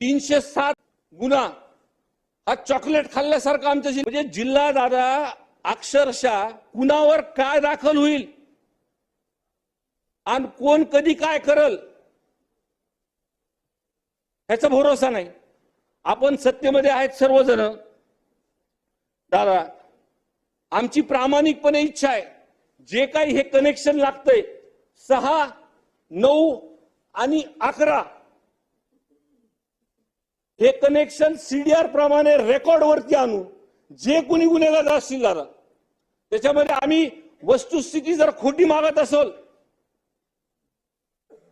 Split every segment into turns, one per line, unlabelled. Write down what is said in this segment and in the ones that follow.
307 गुन्हा हा चॉकलेट खाल्ल्यासारखा आमच्या म्हणजे जिल्हा दादा अक्षरशः कुणावर काय दाखल होईल आणि कोण कधी काय करल ह्याचा भरोसा नाही। आपण सत्तेमध्ये आहेत सर्वजण दादा, आमची प्रामाणिकपणे इच्छा आहे जे काही हे कनेक्शन लागतंय 6, 9 आणि 11 हे कनेक्शन सीडीआर प्रमाणे रेकॉर्ड वरती आणू। जे कोणी गुन्हेगार असतील दादा त्याच्यामध्ये आम्ही वस्तुस्थिती जर खोटी मागत असेल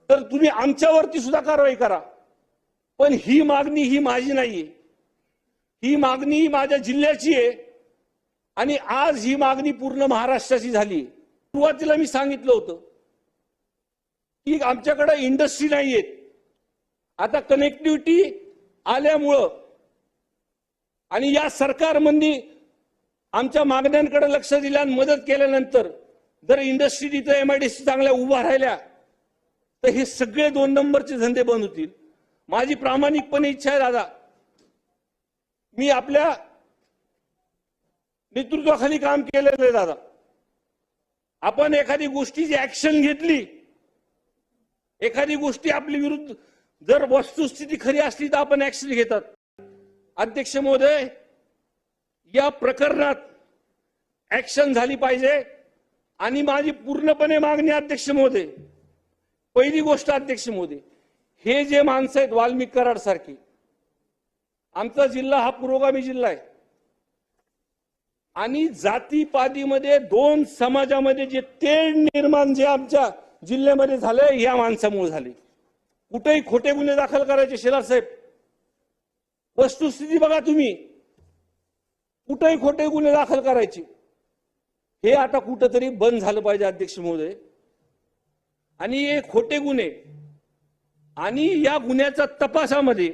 तर तुम्ही आमच्यावरती सुद्धा कारवाई करा, पण ही मागणी ही माझी नाहीये, ही मागणी माझ्या जिल्ह्याची आहे आणि आज ही मागणी पूर्ण महाराष्ट्राची झाली। सुरुवातीला मी सांगितलं होतं की आमच्याकडे इंडस्ट्री नाहीयेत, आता कनेक्टिव्हिटी आल्यामुळं आणि या सरकारमध्ये आमच्या मागण्यांकडे लक्ष दिलं आणि मदत केल्यानंतर जर इंडस्ट्री तिथे एमआयडीसी चांगल्या उभा राहिल्या तर हे सगळे 2 नंबरचे धंदे बंद होतील। माझी प्रामाणिकपणे इच्छा आहे दादा, मी आपल्या नेतृत्वाखाली काम केलेलं आहे दादा। आपण एखादी गोष्टीची ऍक्शन घेतली, एखादी गोष्टी आपली विरुद्ध जर वस्तुस्थिती खरी असली तर आपण ऍक्शन घेतात। अध्यक्ष महोदय, या प्रकरणात ऍक्शन झाली पाहिजे आणि माझी पूर्णपणे मागणी अध्यक्ष महोदय, पहिली गोष्ट अध्यक्ष महोदय, हे जे माणसं आहेत वाल्मिक कराड सारखी, आमचा जिल्हा हा पुरोगामी जिल्हा आहे आणि जातीपातीमध्ये 2 समाजामध्ये जे तेढ निर्माण जे आमच्या जिल्ह्यामध्ये झाले या माणसामुळे झाले। कुठेही खोटे गुन्हे दाखल करायचे शेलार साहेब, वस्तुस्थिती बघा तुम्ही, कुठेही खोटे गुन्हे दाखल करायचे, हे आता कुठंतरी बंद झालं पाहिजे अध्यक्ष महोदय। आणि हे खोटे गुन्हे आणि या गुन्ह्याच्या तपासामध्ये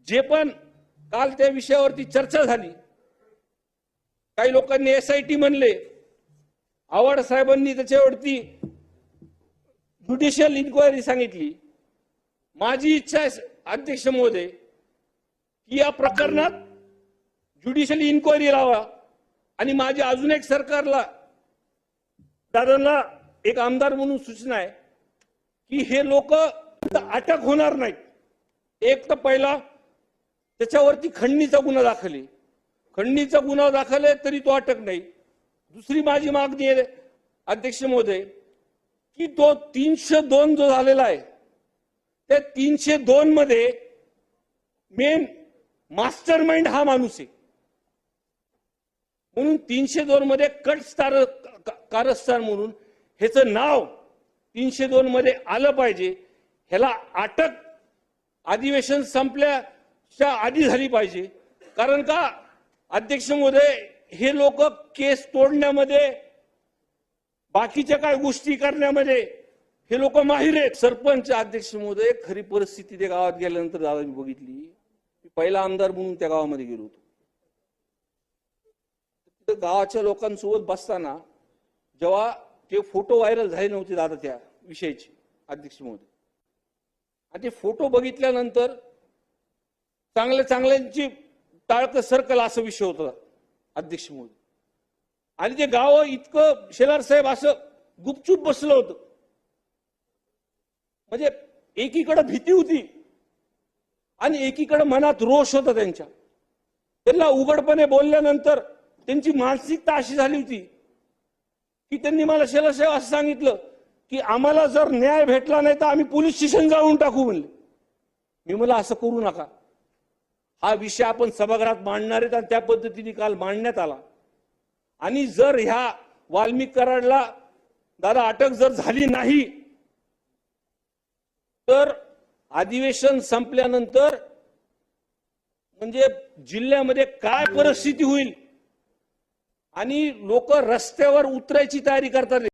जे पण काल त्या विषयावरती चर्चा झाली, काही लोकांनी एसआयटी म्हणले, आव्हाड साहेबांनी त्याच्यावरती ज्युडिशियल इन्क्वायरी सांगितली। माझी इच्छा आहे अध्यक्ष महोदय की या प्रकरणात ज्युडिशियल इन्क्वायरी लावा आणि माझी अजून एक सरकारला दादांना एक आमदार म्हणून सूचना आहे की हे लोक अटक होणार नाहीत। एक तर पहिला त्याच्यावरती खंडणीचा गुन्हा दाखल आहे, खंडणीचा गुन्हा दाखल आहे तरी तो अटक नाही। दुसरी माझी मागणी आहे अध्यक्ष महोदय की तो 302 जो झालेला आहे त्या 302 मध्ये मेन मास्टर माइंड हा माणूस आहे, म्हणून 302 मध्ये कट कारस्थान म्हणून ह्याचं नाव 302 मध्ये आलं पाहिजे। ह्याला अटक अधिवेशन संपल्याच्या आधी झाली पाहिजे, कारण का अध्यक्ष महोदय हे लोक केस तोडण्यामध्ये बाकीच्या काय गोष्टी करण्यामध्ये हे लोक माहिर आहेत। सरपंच अध्यक्ष महोदय, खरी परिस्थिती त्या गावात गेल्यानंतर दादा मी बघितली, मी पहिला आमदार म्हणून त्या गावामध्ये गेलो होतो, गावाच्या लोकांसोबत बसताना जेव्हा ते फोटो व्हायरल झाले नव्हते दादा त्या विषयाचे अध्यक्ष महोदय, आणि ते फोटो बघितल्यानंतर चांगल्यांची टाळकं सर्कल असा विषय होता अध्यक्ष महोदय, आणि ते गाव इतकं शेलार साहेब असं गुपचूप बसलं होतं, म्हणजे एकीकडे भीती होती आणि एकीकडे मनात रोष होता त्यांच्या। त्यांना उघडपणे बोलल्यानंतर त्यांची मानसिकता अशी झाली होती की त्यांनी मला शेलार साहेब असं सांगितलं की आम्हाला जर न्याय भेटला नाही तर आम्ही पोलीस स्टेशन जाऊन टाकू म्हणले। मी मला असं करू नका, हा विषय आपण सभागृहात मांडणार आहेत आणि त्या पद्धतीने काल मांडण्यात आला। आणि जर ह्या वाल्मिक कराडला दादा अटक जर झाली नाही तर अधिवेशन संपल्यानंतर म्हणजे जिल्ह्यामध्ये काय परिस्थिती होईल आणि लोक रस्त्यावर उतरायची तयारी करतात।